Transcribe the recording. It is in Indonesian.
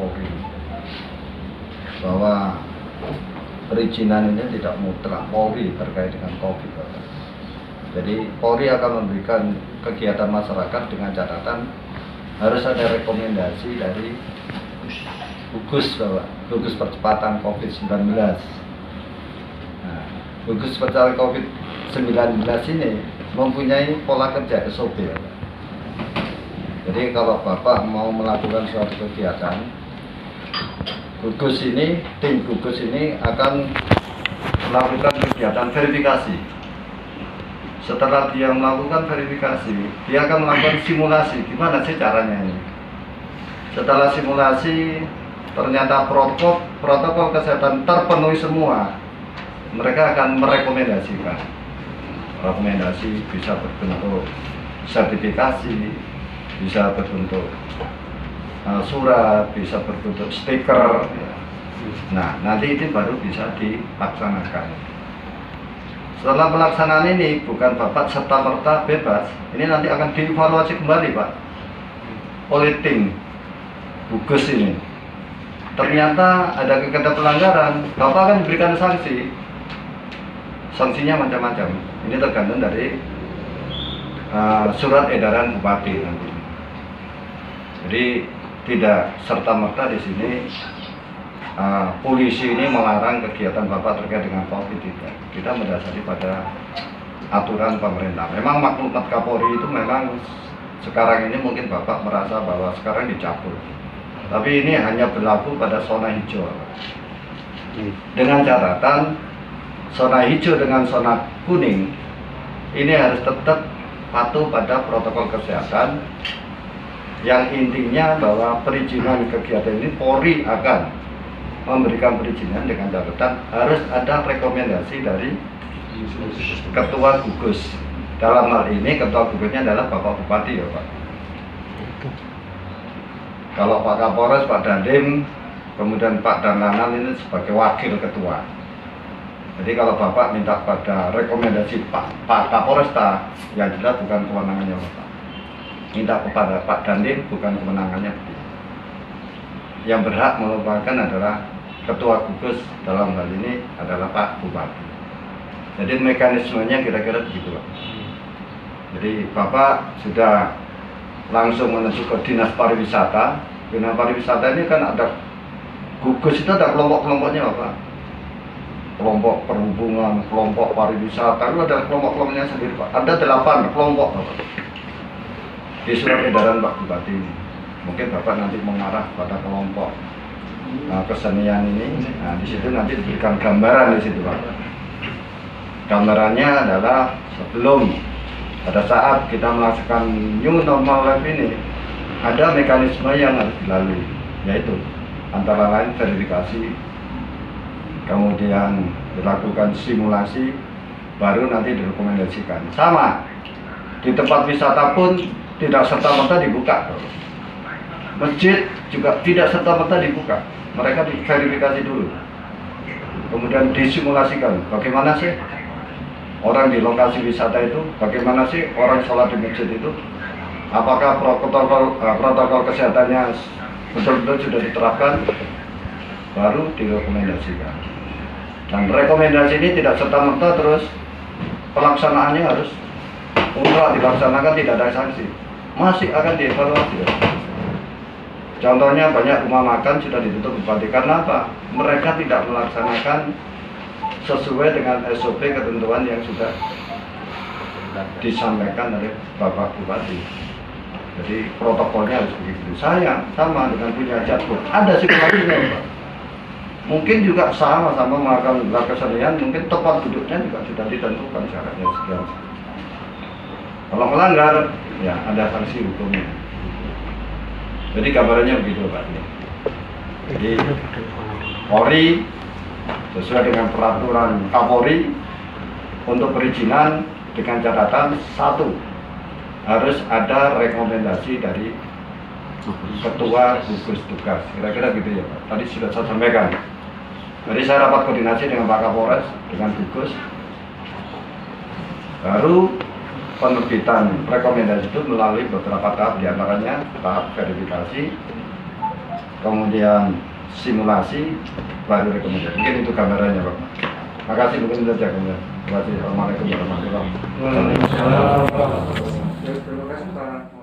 Polri bahwa perizinan ini tidak mutlak Polri terkait dengan COVID. Jadi Polri akan memberikan kegiatan masyarakat dengan catatan harus ada rekomendasi dari gugus percepatan COVID-19. Nah, gugus percepatan COVID-19 ini mempunyai pola kerja SOP. Jadi kalau Bapak mau melakukan suatu kegiatan, tim gugus ini akan melakukan kegiatan verifikasi. Setelah dia melakukan verifikasi, dia akan melakukan simulasi. Gimana sih caranya ini? Setelah simulasi, ternyata protokol kesehatan terpenuhi semua, mereka akan merekomendasikan. Rekomendasi bisa berbentuk sertifikasi, bisa berbentuk surat, bisa berbentuk stiker. Nah, nanti itu baru bisa dilaksanakan. Setelah pelaksanaan ini, bukan Bapak serta-merta bebas, ini nanti akan dievaluasi kembali Pak oleh tim gugus ini. Ternyata ada kegiatan pelanggaran, Bapak akan diberikan sanksi. Sanksinya macam-macam. Ini tergantung dari surat edaran bupati nanti. Jadi tidak serta-merta di sini polisi ini melarang kegiatan Bapak terkait dengan COVID tidak. Kita mendasari pada aturan pemerintah. Memang maklumat Kapolri itu memang sekarang ini mungkin Bapak merasa bahwa sekarang dicabut. Tapi ini hanya berlaku pada zona hijau. Dengan catatan zona hijau dengan zona kuning ini harus tetap patuh pada protokol kesehatan. Yang intinya bahwa perizinan kegiatan ini Polri akan memberikan perizinan dengan catatan harus ada rekomendasi dari ketua gugus. Dalam hal ini ketua gugusnya adalah Bapak Bupati ya Pak. Kalau Pak Kapolres, Pak Dandim, kemudian Pak Danlanal ini sebagai wakil ketua. Jadi kalau Bapak minta pada rekomendasi Pak Kapolresta, yang jelas bukan kewenangannya Bapak. Minta kepada Pak Dandim bukan kewenangannya. Yang berhak merupakan adalah ketua gugus, dalam hal ini adalah Pak Bupati. Jadi mekanismenya kira-kira begitu Pak. Jadi Bapak sudah langsung menuju ke Dinas Pariwisata. Dinas Pariwisata ini kan ada gugus, itu ada kelompok-kelompoknya Bapak. Kelompok perhubungan, kelompok pariwisata, itu ada kelompok-kelompoknya sendiri Pak. Ada 8 kelompok Bapak di surat edaran Pak Bupati ini. Mungkin Bapak nanti mengarah pada kelompok kesenian ini. Nah, di situ nanti diberikan gambaran di situ Pak. Gambarannya adalah sebelum pada saat kita melaksanakan new normal life ini ada mekanisme yang harus dilalui, yaitu antara lain verifikasi, kemudian dilakukan simulasi, baru nanti direkomendasikan. Sama di tempat wisata pun tidak serta-merta dibuka. Masjid juga tidak serta-merta dibuka. Mereka diverifikasi dulu, kemudian disimulasikan bagaimana sih orang di lokasi wisata itu, bagaimana sih orang sholat di masjid itu, apakah protokol kesehatannya betul-betul sudah diterapkan, baru direkomendasikan. Dan rekomendasi ini tidak serta-merta terus pelaksanaannya harus umrah dilaksanakan tidak ada sanksi, masih akan dievaluasi. Contohnya banyak rumah makan sudah ditutup Bupati karena apa? Mereka tidak melaksanakan sesuai dengan SOP ketentuan yang sudah disampaikan oleh Bapak Bupati. Jadi protokolnya harus begitu. Saya sama dengan punya jadwal, ada simulasinya Pak. Mungkin juga sama-sama melakukan kesenian, mungkin tempat duduknya juga sudah ditentukan syaratnya sekian. Kalau melanggar, ya ada sanksi hukumnya. Jadi gambarannya begitu Pak. Jadi Polri sesuai dengan peraturan Kapolri untuk perizinan dengan catatan 1, harus ada rekomendasi dari ketua gugus tugas. Kira-kira gitu ya Pak. Tadi sudah saya sampaikan. Jadi saya rapat koordinasi dengan Pak Kapolres, dengan gugus. Baru penerbitan rekomendasi itu melalui beberapa tahap, diantaranya tahap verifikasi, kemudian simulasi, baru rekomendasi. Mungkin itu gambarannya, Pak. Makasih, mungkin itu saja. Terima kasih. Assalamualaikum warahmatullahi wabarakatuh. Waalaikumsalam. Terima kasih Pak.